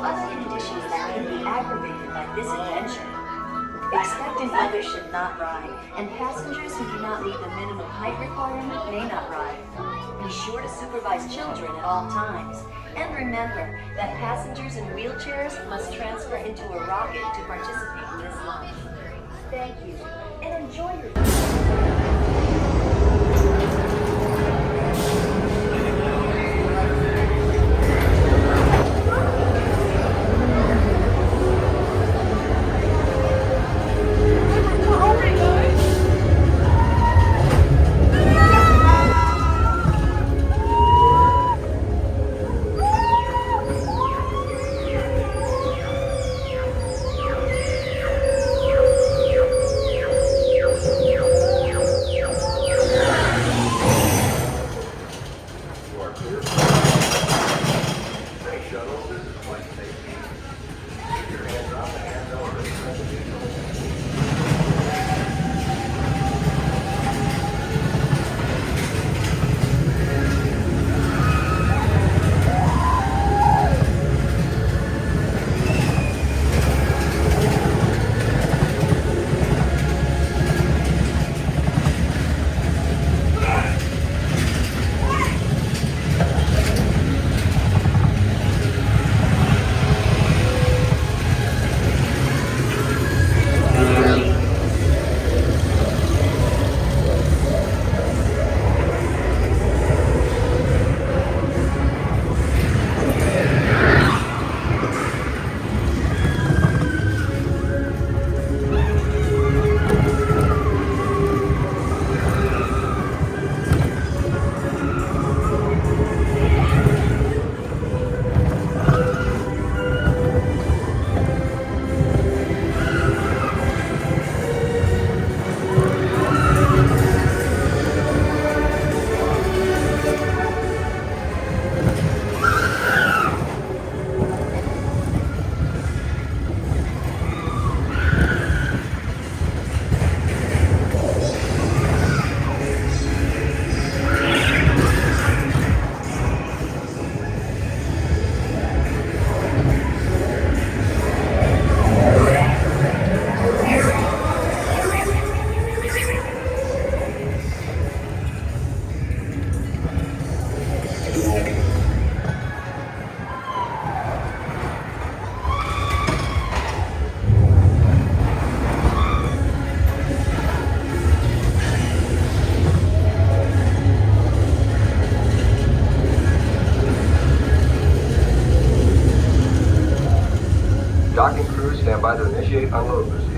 other conditions that can be aggravated by this adventure. Expectant mothers should not ride, and passengers who do not meet the minimum height requirement may not ride. Be sure to supervise children at all times. And remember that passengers in wheelchairs must transfer into a rocket to participate in this launch. Thank you, and enjoy your... Docking crew, stand by to initiate unload procedure.